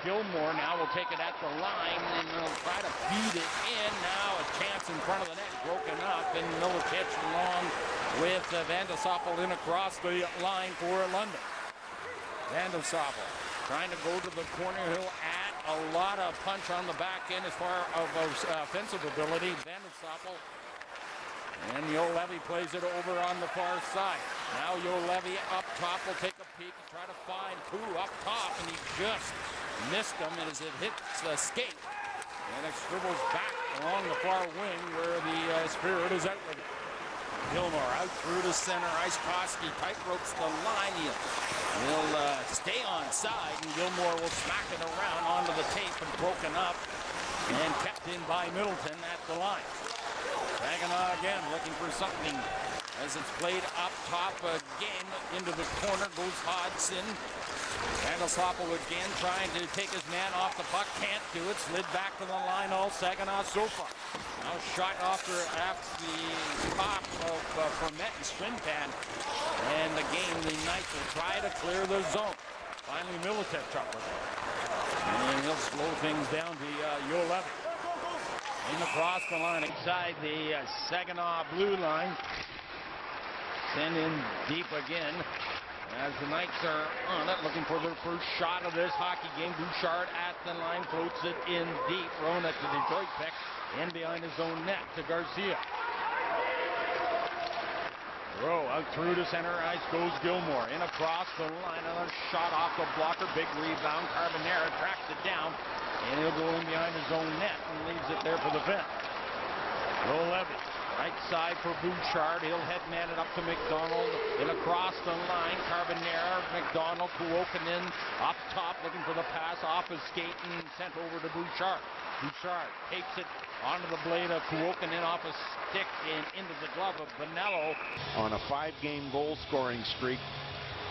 Gilmore now will take it at the line and they'll try to feed it in. Now a chance in front of the net, broken up, and Milotic along with Van de Soppel in across the line for London. Van de Soppel trying to go to the corner. He'll add a lot of punch on the back end as far as offensive ability. Van de Soppel. And Juolevi plays it over on the far side. Now Juolevi up top will take a peek and try to find Pooh up top, and he just missed him as it hits the skate. And it scribbles back along the far wing where the Spirit is out with it. Gilmore out through the center. Koski tight ropes the line. He'll stay on side, and Gilmore will smack it around onto the tape and broken up and kept in by Middleton at the line. Saginaw again looking for something as it's played up top again into the corner goes Hodgson. Van de Soppel again trying to take his man off the puck, can't do it. Slid back to the line, all Saginaw so far. Now shot off the top of Fermet and Strinpan. And again the Knights will try to clear the zone. Finally Milotic up with it. And he'll slow things down to Juolevi. In across the line, inside the Saginaw blue line. Send in deep again as the Knights are on it, looking for their first shot of this hockey game. Bouchard at the line, floats it in deep. Thrown at the Detroit pick, in behind his own net to Garcia. Rowe out through the center ice goes Gilmore. In across the line, another shot off the blocker. Big rebound. Carbonera tracks it down. And he'll go in behind his own net and leaves it there for the fence. Juolevi, right side for Bouchard. He'll headman it up to McDonald. In across the line, Carbonera, McDonald, Kuokkanen up top looking for the pass off his skate and sent over to Bouchard. Bouchard takes it onto the blade of Kuokkanen off a stick and into the glove of Bonello. On a 5-game goal-scoring streak,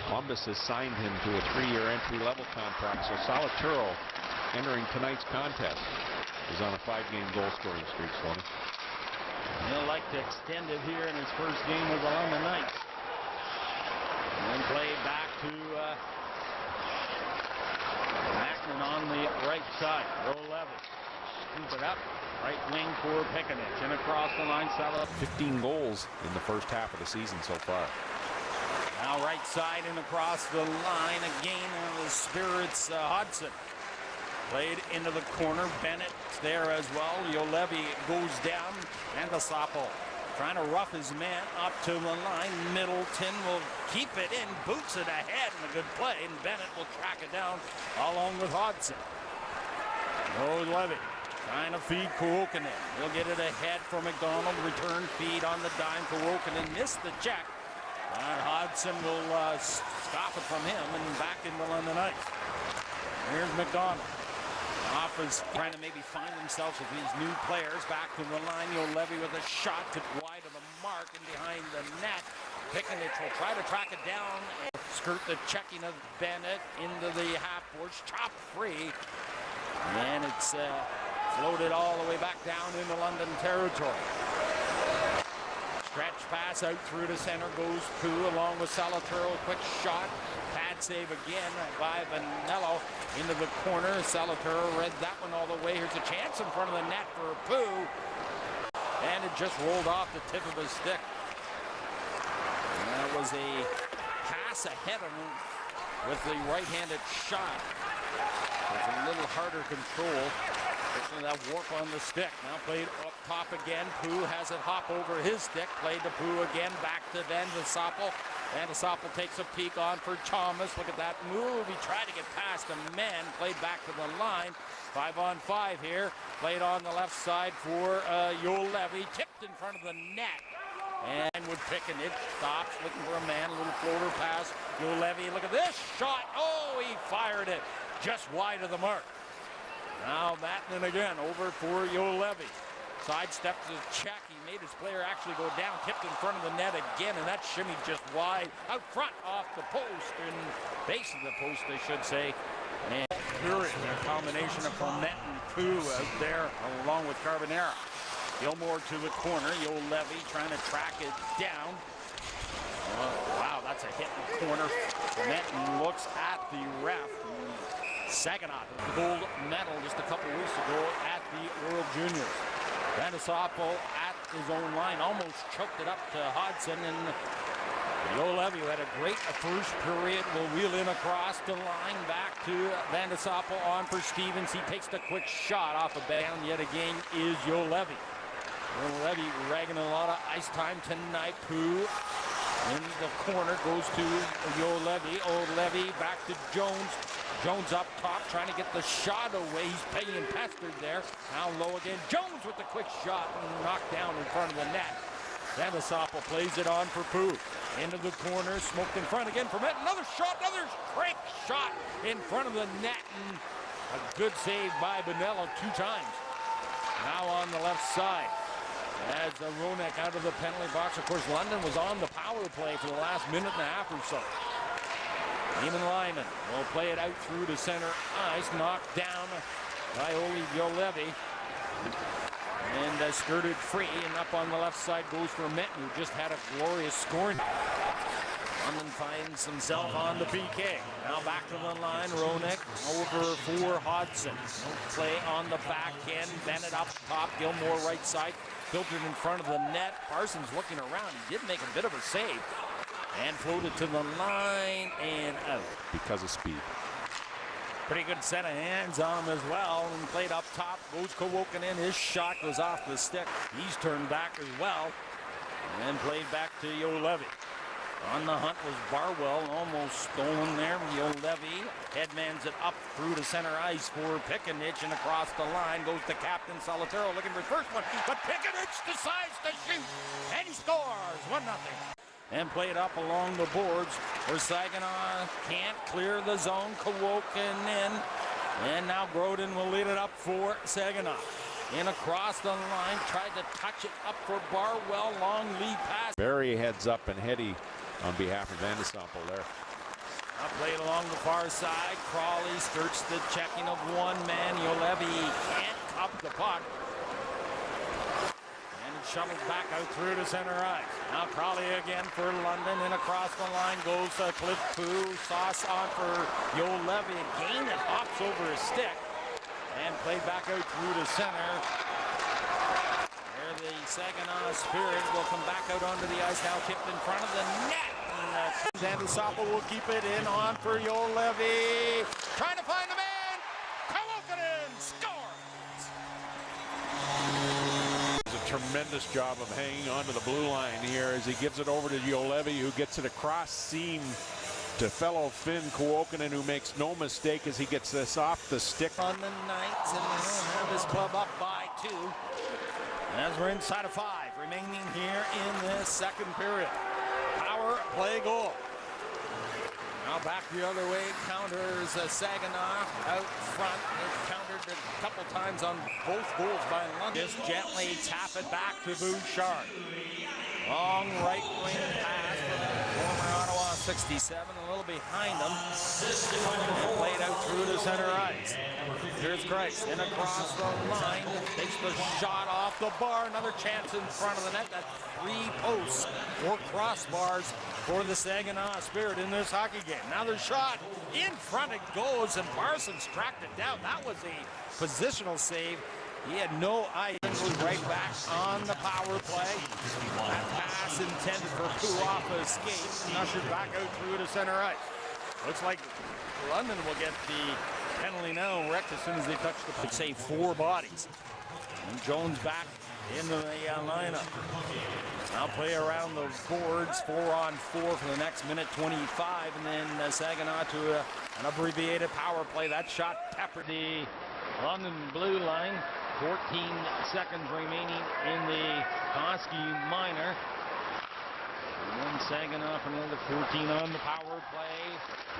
Columbus has signed him to a 3-year entry-level contract, so Salaturo, entering tonight's contest, is on a 5-game goal-scoring streak, Tony. He'll like to extend it here in his first game with the London Knights. And then play back to Macklin on the right side. Juolevi keeps it up. Right wing for Pekanich. And across the line, Salah. 15 goals in the first half of the season so far. Now right side and across the line again. The Spirits Hodgson. Played into the corner. Bennett there as well. Juolevi goes down. Van de Soppel trying to rough his man up to the line. Middleton will keep it in. Boots it ahead in a good play. And Bennett will track it down along with Hodgson. Juolevi trying to feed Kuokkanen. He'll get it ahead for McDonald. Return feed on the dime. Kuokkanen missed the check. And Hodgson will stop it from him and back into London Ice. Here's McDonald. Off is trying to maybe find themselves with these new players. Back to the line. Juolevi with a shot to wide of the mark and behind the net. Pekanich will try to track it down and skirt the checking of Bennett into the half boards. Chop free. And it's floated all the way back down into London territory. Stretch pass out through the center goes Pooh along with Salaturo. Quick shot. Pad save again by Bonello into the corner. Salaturo read that one all the way. Here's a chance in front of the net for Pooh. And it just rolled off the tip of his stick. And that was a pass ahead of him with the right-handed shot. It's a little harder control. That warp on the stick. Now played up top again. Pooh has it hop over his stick. Played to Pooh again. Back to Van de Soppel. Van de Soppel takes a peek on for Thomas. Look at that move. He tried to get past a man. Played back to the line. 5-on-5 here. Played on the left side for Juolevi. Tipped in front of the net. And would pick and it stops. Looking for a man. A little floater pass. Juolevi. Look at this shot. Oh, he fired it just wide of the mark. Now Matlin again over for Juolevi. Sidesteps the check. He made his player actually go down. Tipped in front of the net again, and that shimmy just wide out front off the post, and base of the post, I should say. And Spirit, a combination of Fermet and Pooh out there, along with Carbonera. Gilmore to the corner. Juolevi trying to track it down. Wow, that's a hit in the corner. Fermet looks at the ref. Saginaw, the gold medal just a couple weeks ago at the World Juniors. Vandesoppel at his own line almost choked it up to Hodgson, and Juolevi, who had a great first period, will wheel in across the line back to Vandesoppel on for Stevens. He takes the quick shot off a bound. Yet again is Juolevi. Juolevi ragging a lot of ice time tonight. Who in the corner goes to Juolevi. Juolevi back to Jones. Jones up top trying to get the shot away. He's being pestered there. Now low again. Jones with the quick shot and knocked down in front of the net. Vandesoppel plays it on for Pooh. Into the corner, smoked in front again for Met. Another shot, another great shot in front of the net. And a good save by Bonello 2 times. Now on the left side. As Ronek out of the penalty box. Of course, London was on the power play for the last minute and a half or so. Eamon Lyman will play it out through to center ice. Knocked down by Olli Juolevi. And skirted free, and up on the left side goes for Menton, who just had a glorious scoring. London finds himself on the PK. Now back to the line, Ronek over for Hodgson. Play on the back end, Bennett up top, Gilmore right side, filtered in front of the net. Parsons looking around, he did make a bit of a save. And floated to the line and out. Because of speed. Pretty good set of hands on him as well, and played up top. Goes Kowokanen. His shot goes off the stick. He's turned back as well, and played back to Juolevi. On the hunt was Barwell, almost stolen there. Juolevi headmans it up through to center ice for Pickenich, and across the line goes the captain Solitero looking for his first one, but Pickenich decides to shoot, and he scores 1-0. And played up along the boards where Saginaw can't clear the zone. Kowokanen, and now Grodin will lead it up for Saginaw. In across the line, tried to touch it up for Barwell, long lead pass. Very heads up and heady on behalf of Vandesoppel there. Now played along the far side. Crawley skirts the checking of one man. Juolevi can't cup the puck. Shuttled back out through to center ice. Now Crawley again for London, and across the line goes Cliff Pooh. Sauce on for Juolevi. Again, it hops over his stick and played back out through to center. There the Saginaw Spirit will come back out onto the ice, now tipped in front of the net. And Vandesoppel will keep it in on for Juolevi. Trying to find the man. Kowokanen scores! Tremendous job of hanging onto the blue line here as he gives it over to Juolevi, who gets it across seam to fellow Finn Kowokanen, who makes no mistake as he gets this off the stick. On the Knights, and they'll have his club up by 2 as we're inside of 5 remaining here in this second period. Power play goal. Now back the other way, counters Saginaw out front. They've countered a couple times on both goals by London. Just gently tap it back to Bouchard. Long right wing pass for former Ottawa 67, a little behind them. And played out through to center ice. Here's Christ, and across the line, takes the shot off the bar. Another chance in front of the net. That's 3 posts, 4 crossbars for the Saginaw Spirit in this hockey game. Now the shot in front it goes, and Parsons tracked it down. That was a positional save. He had no idea. Right back on the power play. That pass intended for Pooh off a skate, and ushered back out through to center ice. Looks like London will get the penalty now wrecked as soon as they touch the puck. Say 4 bodies. And Jones back into the lineup. Now play around the boards, 4-on-4 for the next minute 25, and then Saginaw to an abbreviated power play. That shot peppered the London blue line. 14 seconds remaining in the Koski minor. And then Saginaw for another 14 on the power play.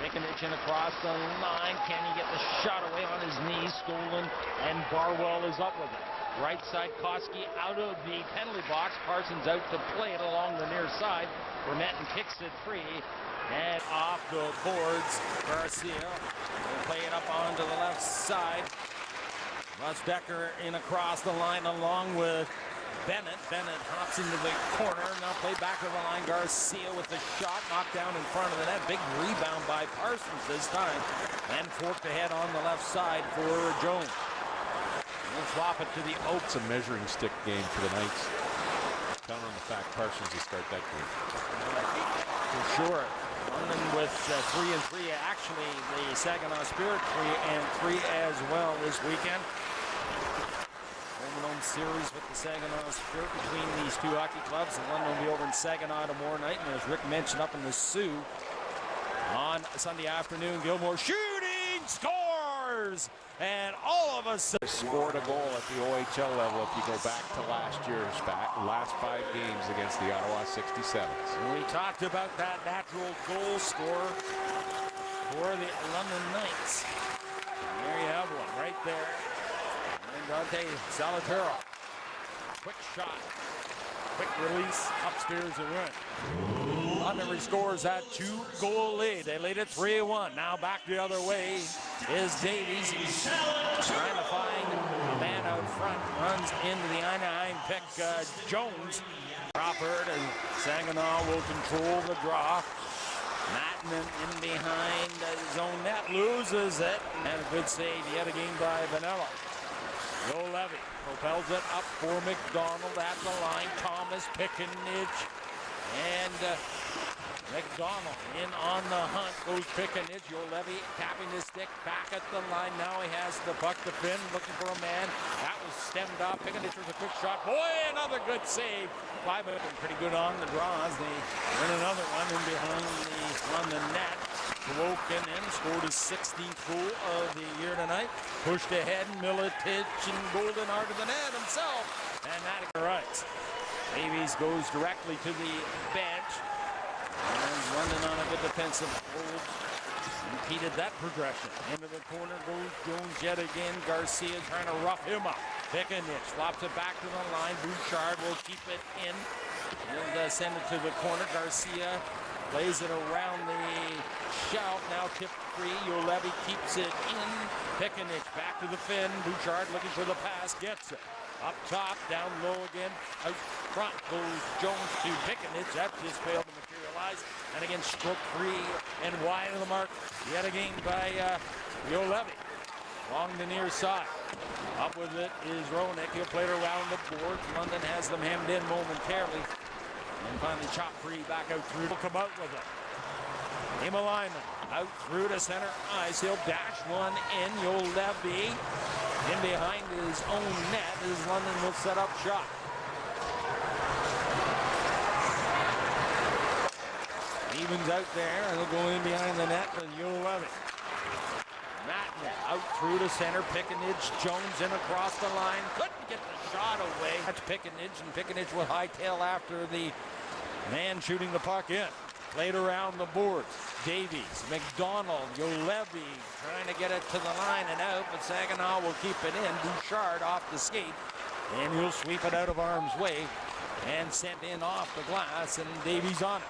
Pickenich in across the line. Can he get the shot away on his knees? Stolen, and Barwell is up with it. Right side, Koski out of the penalty box. Parsons out to play it along the near side. Vermetten kicks it free. And off the boards, Garcia will play it up onto the left side. Russ Decker in across the line along with Bennett. Bennett hops into the corner. Now play back to the line. Garcia with the shot. Knocked down in front of the net. Big rebound by Parsons this time. And forked ahead on the left side for Jones. We'll swap it to the Oaks. It's a measuring stick game for the Knights. Count on the fact Parsons will start that game. For sure. London with 3 and 3. Actually, the Saginaw Spirit 3 and 3 as well this weekend. Home series with the Saginaw Spirit between these two hockey clubs. And London will be over in Saginaw tomorrow night. And as Rick mentioned, up in the Sioux on Sunday afternoon, Gilmore shooting, scores! And all of a sudden scored a goal at the OHL level if you go back to last year's last 5 games against the Ottawa 67s. We talked about that natural goal scorer for the London Knights. And there you have one right there. And Dante Salatero. Quick shot. Quick release. Upstairs and run. London restores that 2-goal lead. They lead it 3-1. Now back the other way is Davies. Trying to find a man out front. Runs into the Anaheim pick. Jones. Crawford and Saginaw will control the draw. Mattman in behind his own net. Loses it. And a good save yet again by Vanello. Juolevi propels it up for McDonald at the line. Thomas, Pickenidge, and McDonald in on the hunt. Goes Pickenidge. Juolevi tapping his stick back at the line. Now he has the puck to Finn, looking for a man. That was stemmed up. Pickenidge with a quick shot. Boy, another good save. Five of them pretty good on the draws. They win another one in behind the net. Woken in, scored his 16th goal of the year tonight. Pushed ahead, Miletich and Goldenhar to the net himself. And that writes. Davies goes directly to the bench. And London on a good defensive hold. Impeded that progression. Into the corner goes Jones yet again. Garcia trying to rough him up. Pickenidge flops it back to the line. Bouchard will keep it in. And send it to the corner. Garcia plays it around the shelf. Now tip free. Juolevi keeps it in. Pickenidge back to the Finn. Bouchard looking for the pass. Gets it. Up top. Down low again. Out front goes Jones to Pickenidge. That just failed to materialize. And again, stroke free and wide of the mark. Yet again by Juolevi. Along the near side. Up with it is Roenick. He'll play it around the boards. London has them hemmed in momentarily. And finally chop free back out through. Will come out with it. Imalainen out through to center ice. He'll dash one in. Juolevi in behind his own net as London will set up shot. Evans out there. And he'll go in behind the net with Juolevi. Mattman out through to center. Pickenidge, Jones in across the line. Couldn't get the shot away. That's Pickenidge, and Pickenidge will hightail after the man shooting the puck in. Played around the boards. Davies, McDonald, Juolevi trying to get it to the line and out, but Saginaw will keep it in. Bouchard off the skate, and he'll sweep it out of harm's way and sent in off the glass, and Davies on it.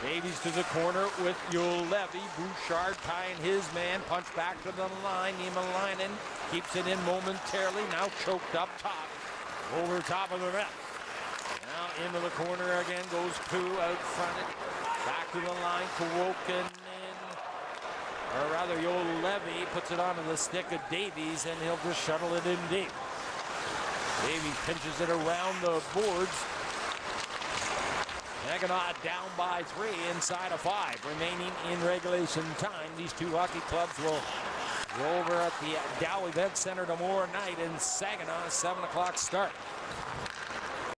Davies to the corner with Juolevi. Bouchard tying his man. Punch back to the line. Imalainen keeps it in momentarily. Now choked up top. Over top of the net. Now into the corner again goes Pooh out front. Back to the line. Kuwoken in. Or rather, Juolevi puts it onto the stick of Davies, and he'll just shuttle it in deep. Davies pinches it around the boards. Saginaw down by 3 inside of 5 remaining in regulation time. These two hockey clubs will go over at the Dow Event Center tomorrow night in Saginaw, 7 o'clock start.